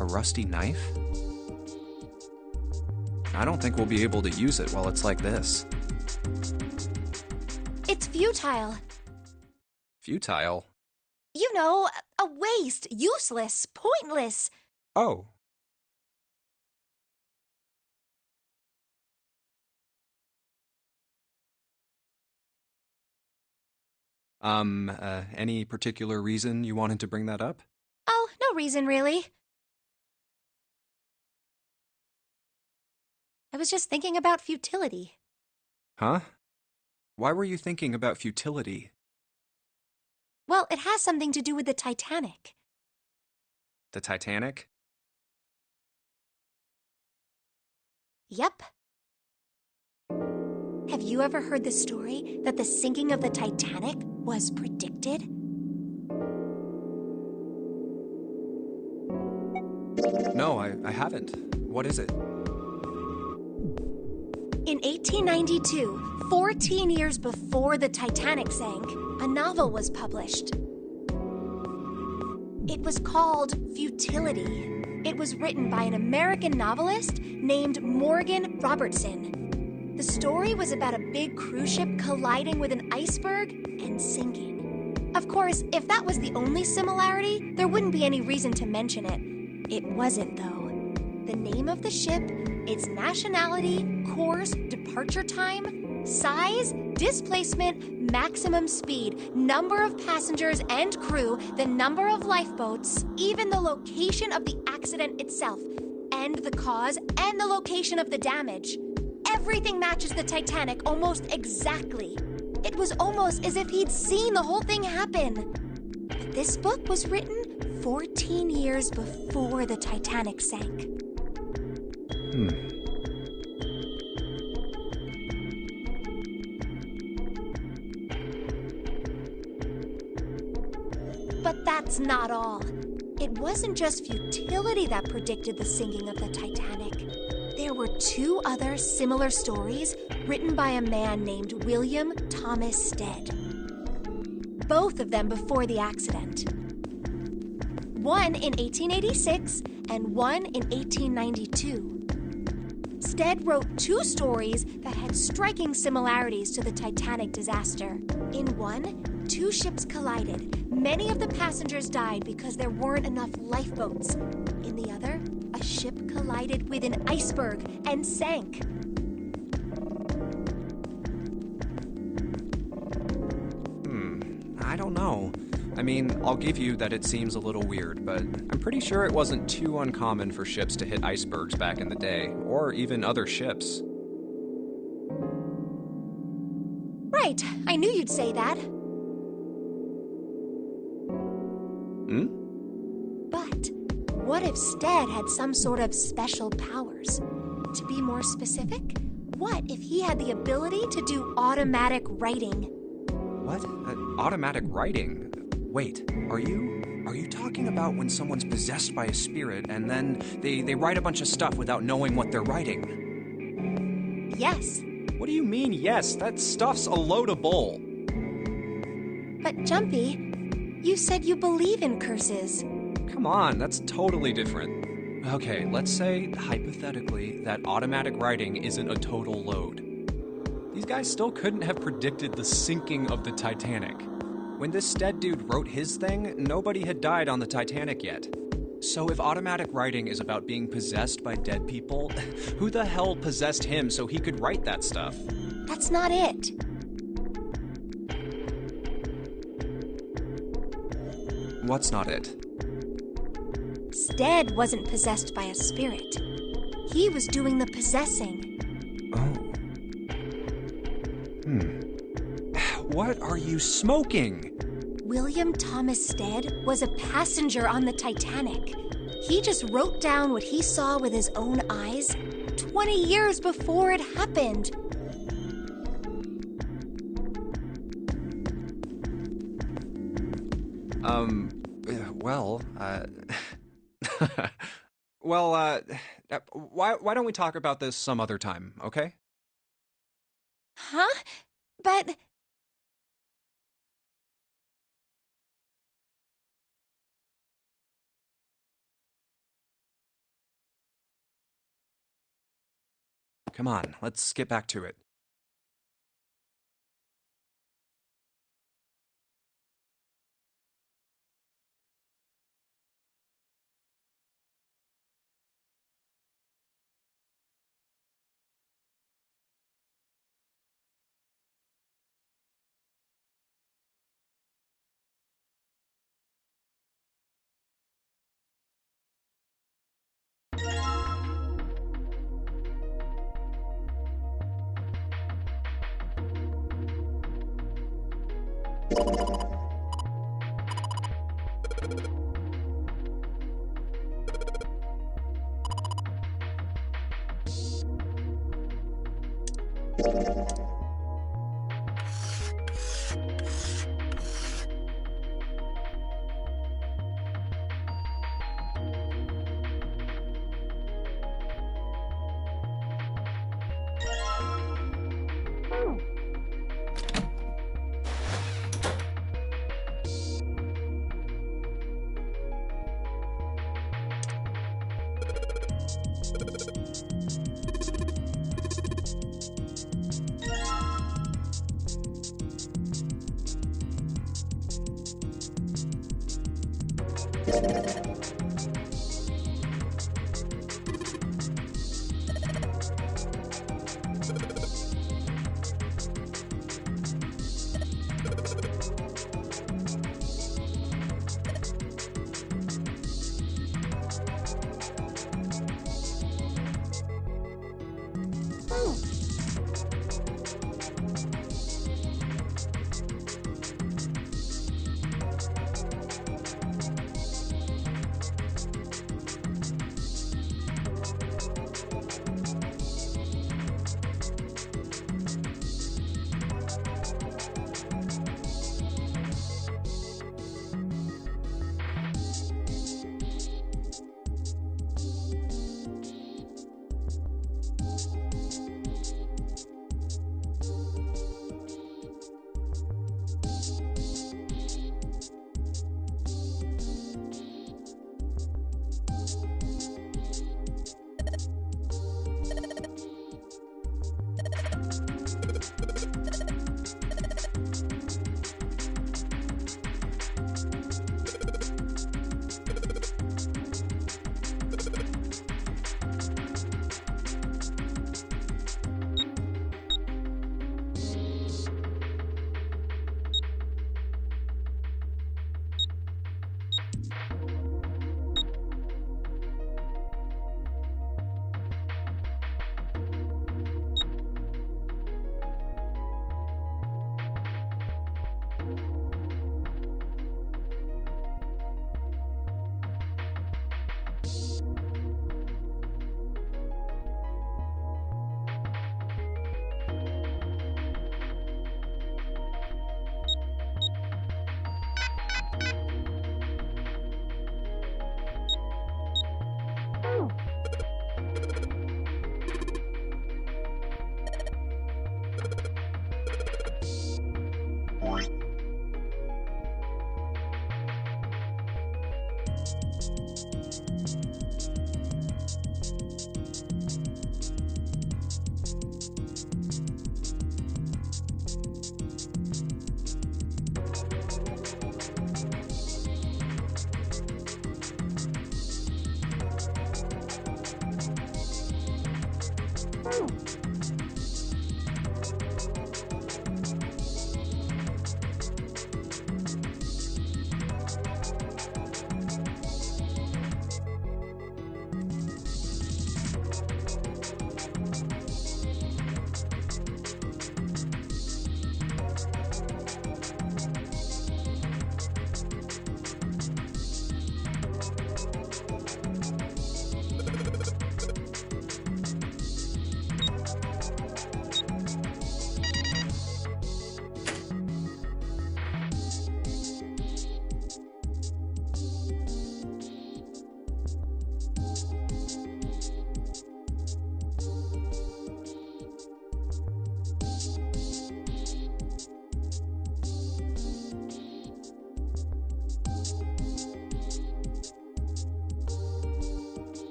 A rusty knife? I don't think we'll be able to use it while it's like this. It's futile. Futile? You know, a waste, useless, pointless. Oh. Any particular reason you wanted to bring that up? Oh, no reason really. I was just thinking about futility. Huh? Why were you thinking about futility? Well, it has something to do with the Titanic. The Titanic? Yep. Have you ever heard the story that the sinking of the Titanic was predicted? No, I haven't. What is it? In 1892, 14 years before the Titanic sank, a novel was published. It was called Futility. It was written by an American novelist named Morgan Robertson. The story was about a big cruise ship colliding with an iceberg and sinking. Of course, if that was the only similarity, there wouldn't be any reason to mention it. It wasn't, though. The name of the ship, its nationality, course, departure time, size, displacement, maximum speed, number of passengers and crew, the number of lifeboats, even the location of the accident itself, and the cause and the location of the damage. Everything matches the Titanic almost exactly. It was almost as if he'd seen the whole thing happen. But this book was written 14 years before the Titanic sank. But that's not all. It wasn't just futility that predicted the sinking of the Titanic. There were two other similar stories written by a man named William Thomas Stead. Both of them before the accident. One in 1886 and one in 1892. Stead wrote two stories that had striking similarities to the Titanic disaster. In one, two ships collided. Many of the passengers died because there weren't enough lifeboats. In the other, a ship collided with an iceberg and sank. I don't know. I mean, I'll give you that it seems a little weird, but I'm pretty sure it wasn't too uncommon for ships to hit icebergs back in the day, or even other ships. Right, I knew you'd say that. But what if Stead had some sort of special powers? To be more specific, what if he had the ability to do automatic writing? What? Automatic writing? Wait, are you talking about when someone's possessed by a spirit and then they write a bunch of stuff without knowing what they're writing? Yes. What do you mean, yes? That stuff's a load of bull. But Jumpy, you said you believe in curses. Come on, that's totally different. Okay, let's say, hypothetically, that automatic writing isn't a total load. These guys still couldn't have predicted the sinking of the Titanic. When this Stead dude wrote his thing, nobody had died on the Titanic yet. So if automatic writing is about being possessed by dead people, who the hell possessed him so he could write that stuff? That's not it. What's not it? Stead wasn't possessed by a spirit. He was doing the possessing. Oh. What are you smoking? William Thomas Stead was a passenger on the Titanic. He just wrote down what he saw with his own eyes 20 years before it happened. Well, why don't we talk about this some other time, okay? Huh? But... Come on, let's get back to it.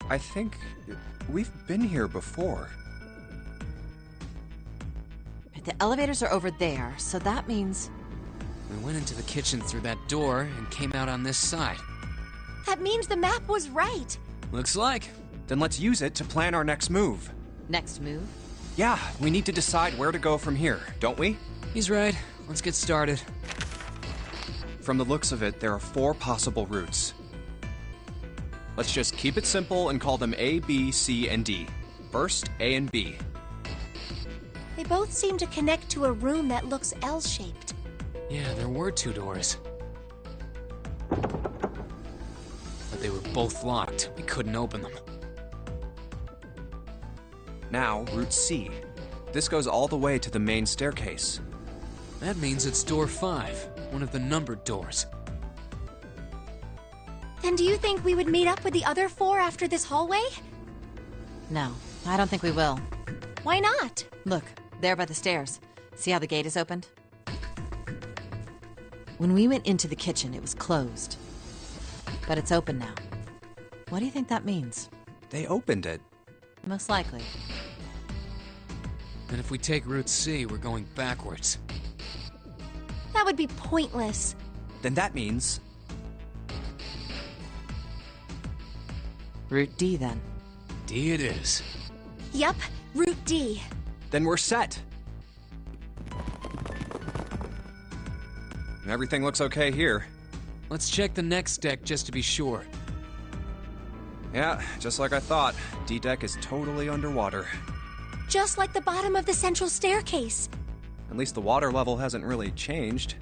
I think we've been here before. The elevators are over there, so that means... We went into the kitchen through that door and came out on this side. That means the map was right. Looks like. Then let's use it to plan our next move. Next move? Yeah, we need to decide where to go from here, don't we? He's right. Let's get started. From the looks of it, there are 4 possible routes. Let's just keep it simple and call them A, B, C, and D. First, A and B. They both seem to connect to a room that looks L-shaped. Yeah, there were 2 doors. But they were both locked. We couldn't open them. Now, Route C. This goes all the way to the main staircase. That means it's door 5, one of the numbered doors. Then do you think we would meet up with the other 4 after this hallway? No, I don't think we will. Why not? Look, there by the stairs. See how the gate is opened? When we went into the kitchen, it was closed. But it's open now. What do you think that means? They opened it. Most likely. And if we take Route C, we're going backwards. That would be pointless. Then that means... Route D, then. D it is. Yup, Route D. Then we're set. Everything looks okay here. Let's check the next deck just to be sure. Yeah, just like I thought. D-deck is totally underwater. Just like the bottom of the central staircase. At least the water level hasn't really changed.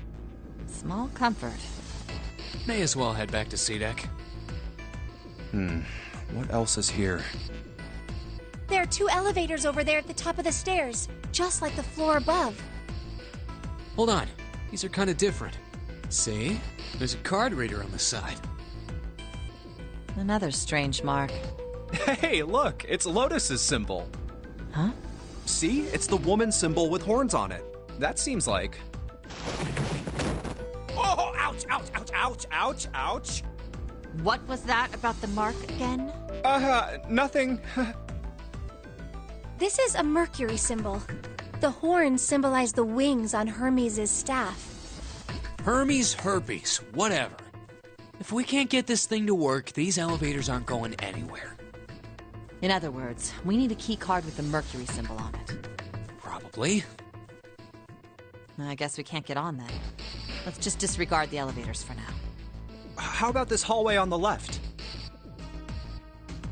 Small comfort. May as well head back to C deck. What else is here? There are 2 elevators over there at the top of the stairs, just like the floor above. Hold on. These are kind of different. See? There's a card reader on the side. Another strange mark. Hey, look! It's Lotus's symbol. Huh? See? It's the woman symbol with horns on it. That seems like... Oh, ouch, ouch, ouch, ouch, ouch, ouch! What was that about the mark again? Nothing. This is a Mercury symbol. The horns symbolize the wings on Hermes' staff. Hermes herpes, whatever. If we can't get this thing to work, these elevators aren't going anywhere. In other words, we need a key card with the Mercury symbol on it. Probably. I guess we can't get on then. Let's just disregard the elevators for now. How about this hallway on the left?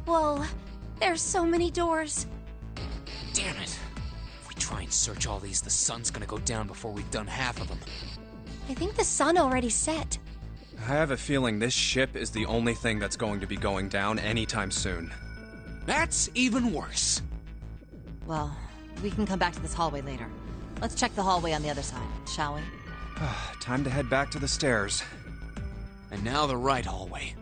Whoa, there's so many doors. Damn it. If we try and search all these, the sun's gonna go down before we've done half of them. I think the sun already set. I have a feeling this ship is the only thing that's going to be going down anytime soon. That's even worse. Well, we can come back to this hallway later. Let's check the hallway on the other side, shall we? Time to head back to the stairs. And now the right hallway.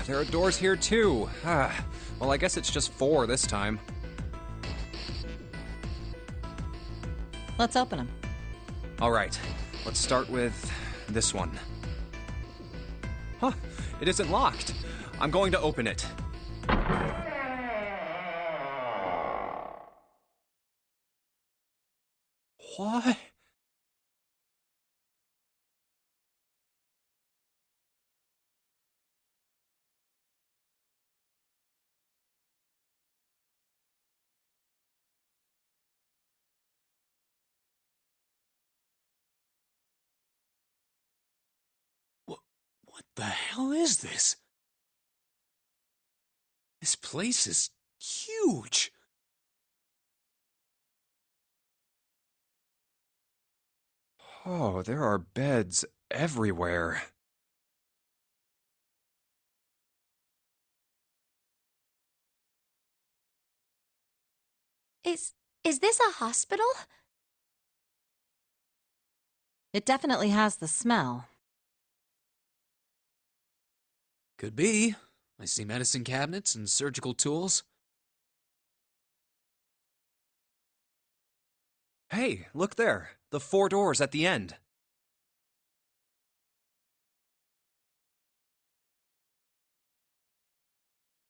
There are doors here too. Well, I guess it's just 4 this time. Let's open them. All right, let's start with this one. Huh, it isn't locked. I'm going to open it. What? What the hell is this? This place is huge. Oh, there are beds everywhere. Is this a hospital? It definitely has the smell. Could be. I see medicine cabinets and surgical tools. Hey, look there. The 4 doors at the end.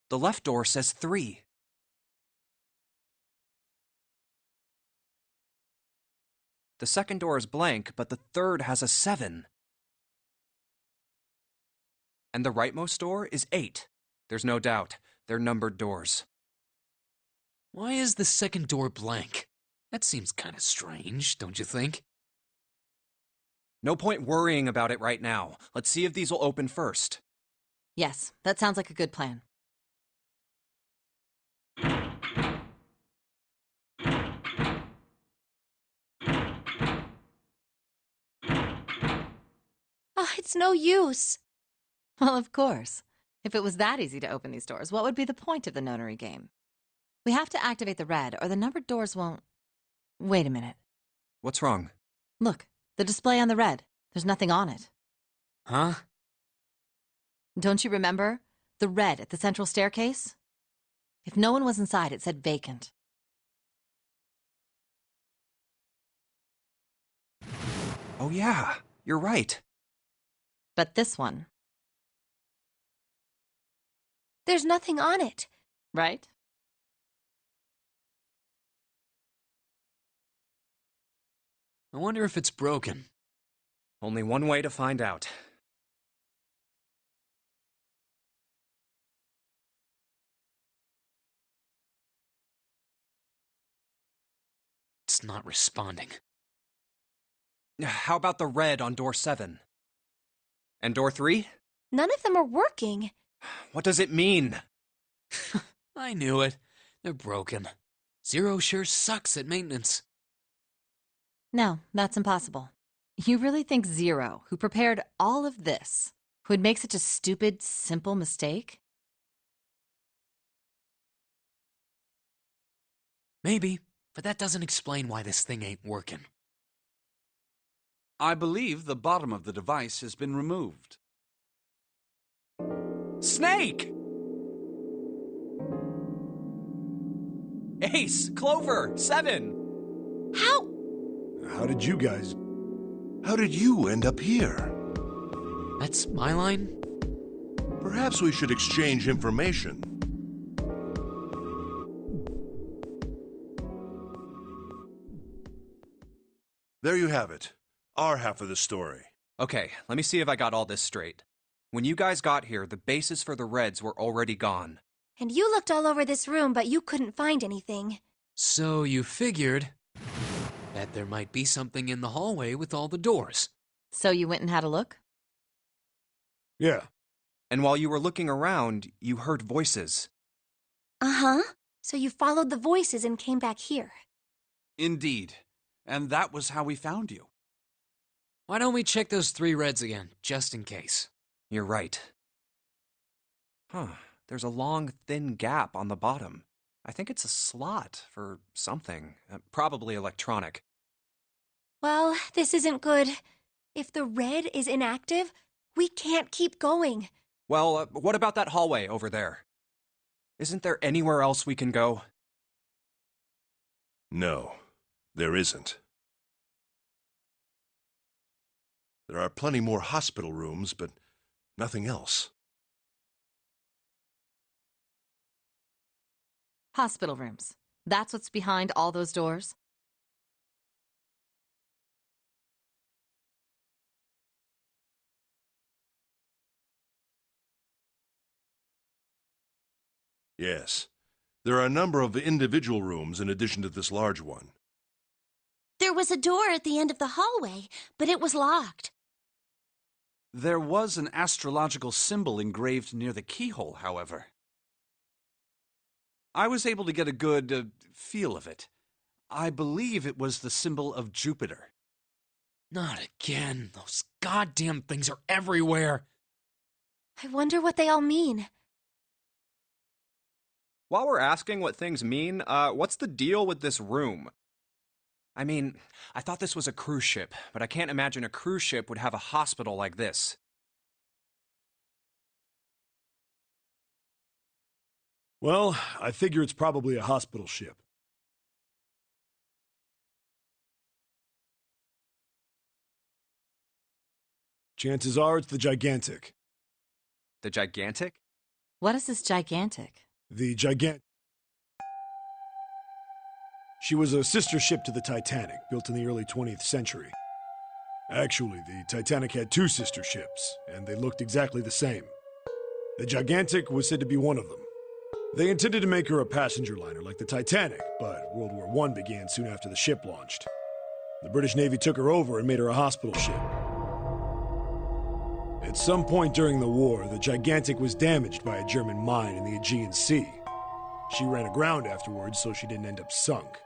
The left door says 3. The second door is blank, but the third has a 7. And the rightmost door is 8. There's no doubt. They're numbered doors. Why is the second door blank? That seems kind of strange, don't you think? No point worrying about it right now. Let's see if these will open first. Yes, that sounds like a good plan. Oh, it's no use. Well, of course. If it was that easy to open these doors, what would be the point of the notary game? We have to activate the red, or the numbered doors won't... Wait a minute. What's wrong? Look, the display on the red. There's nothing on it. Huh? Don't you remember? The red at the central staircase? If no one was inside, it said vacant. Oh yeah, you're right. But this one, There's nothing on it. right? I wonder if it's broken. Only one way to find out. It's not responding. How about the red on door 7? And door 3? None of them are working. What does it mean? I knew it. They're broken. Zero sure sucks at maintenance. No, that's impossible. You really think Zero, who prepared all of this, would make such a stupid, simple mistake? Maybe, but that doesn't explain why this thing ain't working. I believe the bottom of the device has been removed. Snake! Ace, Clover, 7! How? How did you end up here? That's my line? Perhaps we should exchange information. There you have it. Our half of the story. Okay, let me see if I got all this straight. When you guys got here, the bases for the reds were already gone. And you looked all over this room, but you couldn't find anything. So you figured that there might be something in the hallway with all the doors. So you went and had a look? Yeah. And while you were looking around, you heard voices. Uh-huh. So you followed the voices and came back here. Indeed. And that was how we found you. Why don't we check those 3 reds again, just in case? You're right. Huh, there's a long, thin gap on the bottom. I think it's a slot for something, probably electronic. Well, this isn't good. If the red is inactive, we can't keep going. Well, what about that hallway over there? Isn't there anywhere else we can go? No, there isn't. There are plenty more hospital rooms, but nothing else. Hospital rooms. That's what's behind all those doors? Yes. There are a number of individual rooms in addition to this large one. There was a door at the end of the hallway, but it was locked. There was an astrological symbol engraved near the keyhole, however. I was able to get a good feel of it. I believe it was the symbol of Jupiter. Not again. Those goddamn things are everywhere. I wonder what they all mean. While we're asking what things mean, what's the deal with this room? I mean, I thought this was a cruise ship, but I can't imagine a cruise ship would have a hospital like this. Well, I figure it's probably a hospital ship. Chances are it's the Gigantic. The Gigantic? What is this gigantic? The Gigant. She was a sister ship to the Titanic, built in the early 20th century. Actually, the Titanic had two sister ships, and they looked exactly the same. The Gigantic was said to be one of them. They intended to make her a passenger liner like the Titanic, but World War I began soon after the ship launched. The British Navy took her over and made her a hospital ship. At some point during the war, the Gigantic was damaged by a German mine in the Aegean Sea. She ran aground afterwards, so she didn't end up sunk.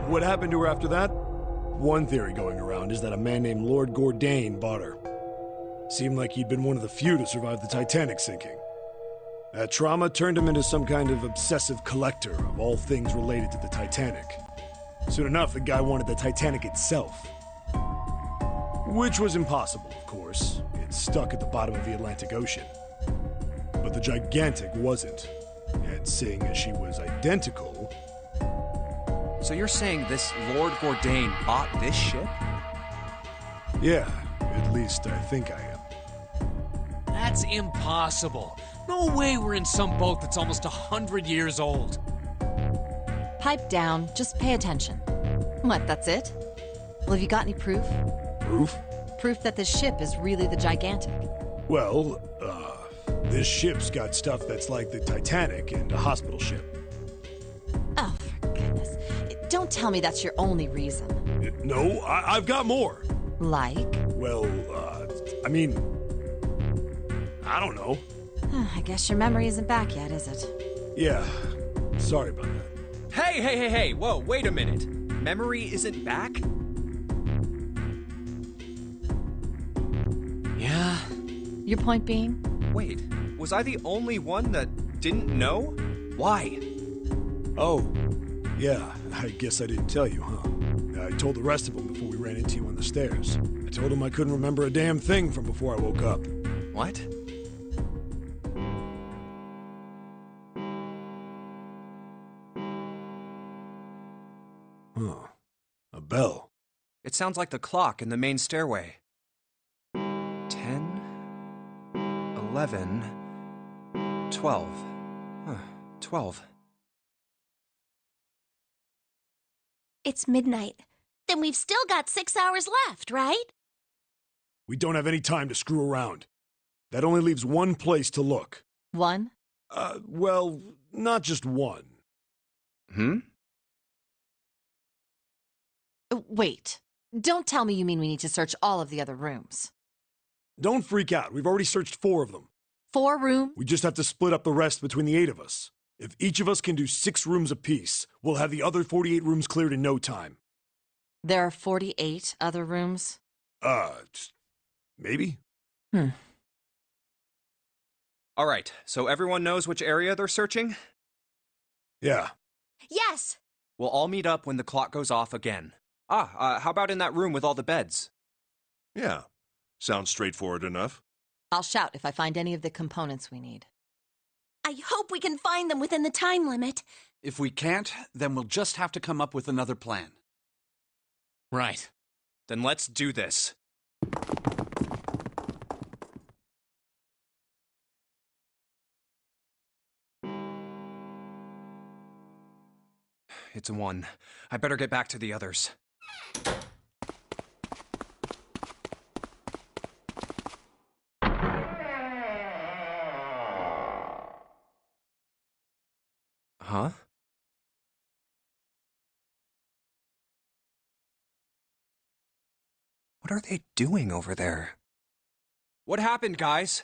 What happened to her after that? One theory going around is that a man named Lord Gourdane bought her. Seemed like he'd been one of the few to survive the Titanic sinking. That trauma turned him into some kind of obsessive collector of all things related to the Titanic. Soon enough, the guy wanted the Titanic itself. Which was impossible, of course. It's stuck at the bottom of the Atlantic Ocean. But the Gigantic wasn't. And seeing as she was identical... So you're saying this Lord Gourdane bought this ship? Yeah, at least I think I am. That's impossible. No way we're in some boat that's almost 100 years old. Pipe down, just pay attention. What, that's it? Well, have you got any proof? Proof? Proof that this ship is really the Gigantic. Well, this ship's got stuff that's like the Titanic and a hospital ship. Oh, for goodness. Don't tell me that's your only reason. No, I've got more. Like? Well, I mean... I don't know. I guess your memory isn't back yet, is it? Yeah, sorry about that. Hey, whoa, wait a minute. Memory isn't back? Yeah. Your point being? Wait, was I the only one that didn't know? Why? Oh, yeah, I guess I didn't tell you, huh? I told the rest of them before we ran into you on the stairs. I told them I couldn't remember a damn thing from before I woke up. What? Huh. A bell. It sounds like the clock in the main stairway. 10, 11, 12. Huh, 12. It's midnight. Then we've still got 6 hours left, right? We don't have any time to screw around. That only leaves one place to look. One? Well, not just one. Wait. Don't tell me you mean we need to search all of the other rooms. Don't freak out. We've already searched 4 of them. 4 rooms? We just have to split up the rest between the 8 of us. If each of us can do 6 rooms apiece, we'll have the other 48 rooms cleared in no time. There are 48 other rooms? Maybe? All right, so everyone knows which area they're searching? Yeah. Yes! We'll all meet up when the clock goes off again. How about in that room with all the beds? Yeah, sounds straightforward enough. I'll shout if I find any of the components we need. I hope we can find them within the time limit. If we can't, then we'll just have to come up with another plan. Right. Then let's do this. It's a 1. I better get back to the others. Huh? What are they doing over there? What happened, guys?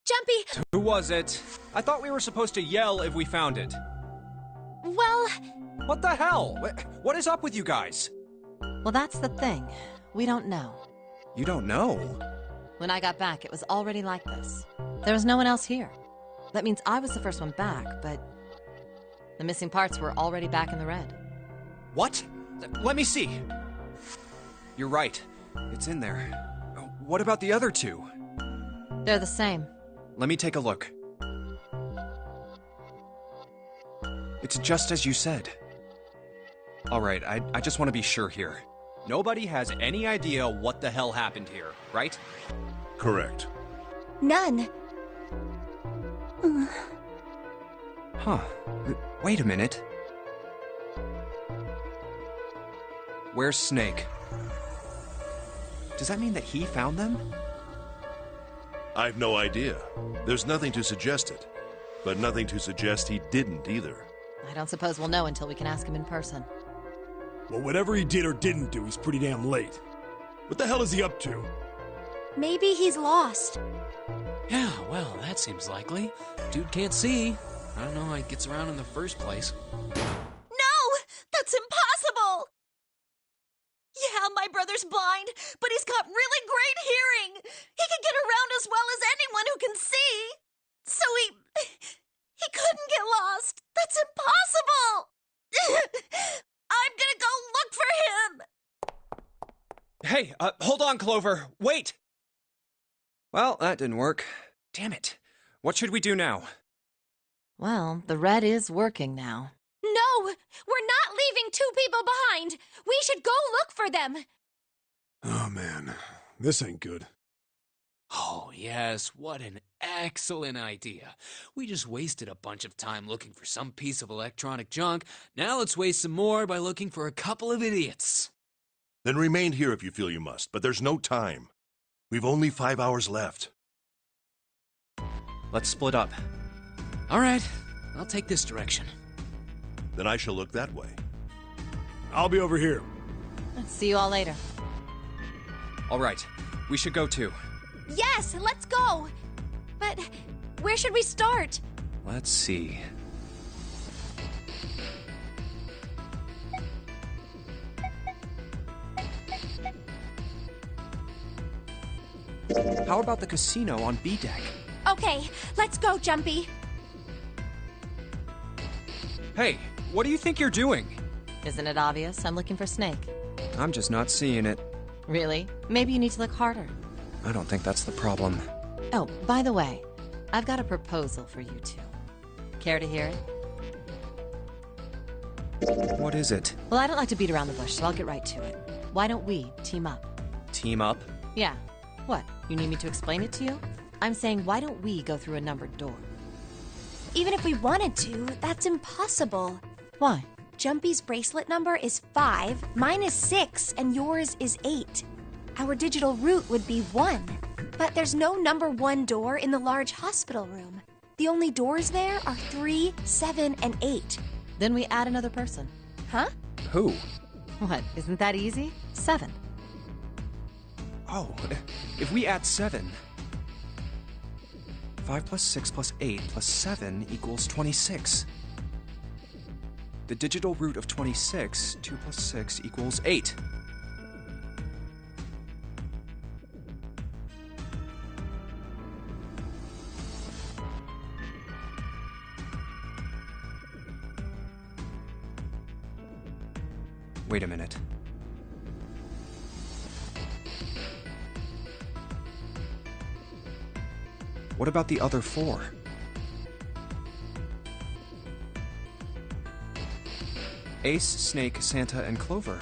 Jumpy! Who was it? I thought we were supposed to yell if we found it. Well... What the hell? What is up with you guys? Well, that's the thing. We don't know. You don't know? When I got back, it was already like this. There was no one else here. That means I was the first one back, but The missing parts were already back in the red. What? Let me see. You're right. It's in there. What about the other two? They're the same. Let me take a look. It's just as you said. Alright, I just want to be sure here. Nobody has any idea what the hell happened here, right? Correct. None. Huh. Wait a minute. Where's Snake? Does that mean that he found them? I've no idea. There's nothing to suggest it, but nothing to suggest he didn't either. I don't suppose we'll know until we can ask him in person. Well, whatever he did or didn't do, he's pretty damn late. What the hell is he up to? Maybe he's lost. Yeah, well, that seems likely. Dude can't see. I don't know how he gets around in the first place. No! That's impossible! Yeah, my brother's blind, but he's got really great hearing. He can get around as well as anyone who can see. So he couldn't get lost. That's impossible! I'm gonna go look for him! Hey, hold on, Clover. Wait! Well, that didn't work. Damn it. What should we do now? Well, the red is working now. No! We're not leaving two people behind! We should go look for them! Oh, man. This ain't good. Oh, yes, what an excellent idea. We just wasted a bunch of time looking for some piece of electronic junk. Now let's waste some more by looking for a couple of idiots. Then remain here if you feel you must, but there's no time. We've only 5 hours left. Let's split up. All right, I'll take this direction. Then I shall look that way. I'll be over here. See you all later. All right, we should go too. Yes, let's go! But where should we start? Let's see. How about the casino on B deck? Okay, let's go, Jumpy. Hey, what do you think you're doing? Isn't it obvious? I'm looking for Snake. I'm just not seeing it. Really? Maybe you need to look harder. I don't think that's the problem. Oh, by the way, I've got a proposal for you two. Care to hear it? What is it? Well, I don't like to beat around the bush, so I'll get right to it. Why don't we team up? Team up? Yeah. What? You need me to explain it to you? I'm saying, why don't we go through a numbered door? Even if we wanted to, that's impossible. Why? Jumpy's bracelet number is 5, mine is 6, and yours is 8. Our digital route would be 1. But there's no number 1 door in the large hospital room. The only doors there are 3, 7, and 8. Then we add another person. Huh? Who? What? Isn't that easy? 7. Oh, if we add 7... 5 plus 6 plus 8 plus 7 equals 26. The digital root of 26, 2 plus 6 equals 8. Wait a minute. What about the other 4? Ace, Snake, Santa, and Clover.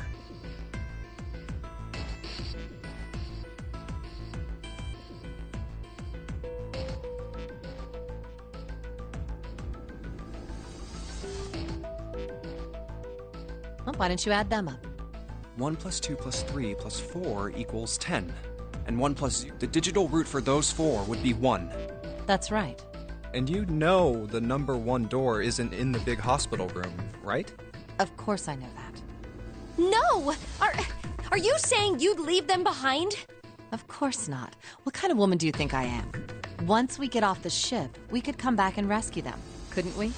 Well, why don't you add them up? 1 plus 2 plus 3 plus 4 equals 10. And 1 plus... The digital root for those 4 would be 1. That's right. And you know the number 1 door isn't in the big hospital room, right? Of course I know that. No! Are you saying you'd leave them behind? Of course not. What kind of woman do you think I am? Once we get off the ship, we could come back and rescue them, couldn't we?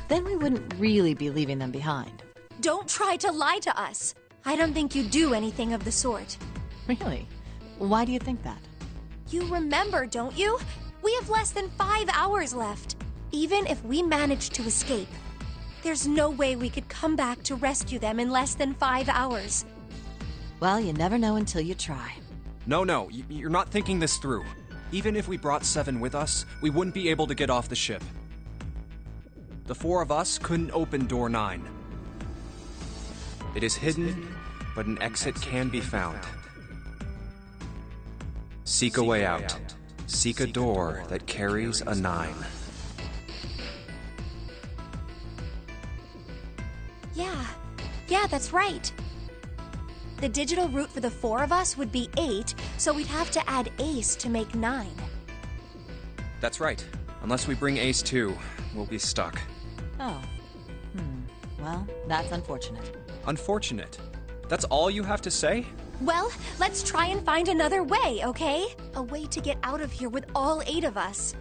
Then we wouldn't really be leaving them behind. Don't try to lie to us. I don't think you'd do anything of the sort. Really? Why do you think that? You remember, don't you? We have less than 5 hours left. Even if we manage to escape, There's no way we could come back to rescue them in less than 5 hours. Well, you never know until you try. No, you're not thinking this through. Even if we brought 7 with us, we wouldn't be able to get off the ship. The 4 of us couldn't open door 9. It is hidden, but an exit can be found. Seek a way out. Seek a door that carries a 9. Yeah, that's right. The digital route for the 4 of us would be 8, so we'd have to add Ace to make 9. That's right. Unless we bring Ace too, we'll be stuck. Oh. Well, that's unfortunate. Unfortunate. That's all you have to say? Well, let's try and find another way, okay? A way to get out of here with all 8 of us.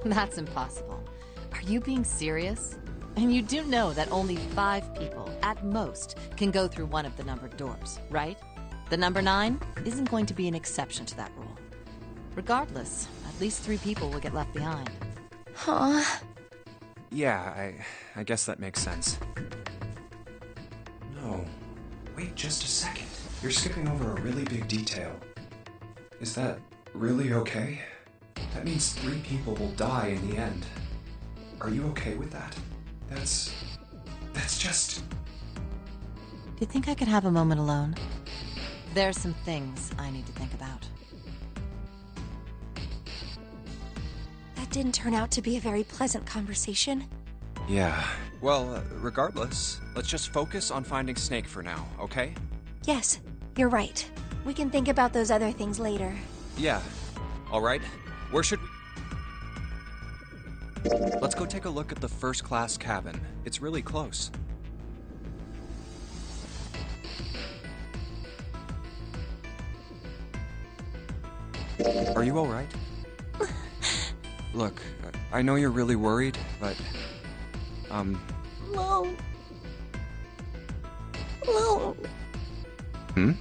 That's impossible. Are you being serious? And you do know that only 5 people, at most, can go through one of the numbered doors, right? The number 9 isn't going to be an exception to that rule. Regardless, at least 3 people will get left behind. Huh? Yeah, I guess that makes sense. No. Wait just a second. You're skipping over a really big detail. Is that really okay? That means 3 people will die in the end. Are you okay with that? That's just... Do you think I could have a moment alone? There's some things I need to think about. That didn't turn out to be a very pleasant conversation. Yeah. Well, regardless, let's just focus on finding Snake for now, okay? Yes, you're right. We can think about those other things later. Yeah. Alright. Where should we... Let's go take a look at the first-class cabin. It's really close. Are you alright? Look, I know you're really worried, but... Alone. Hmm?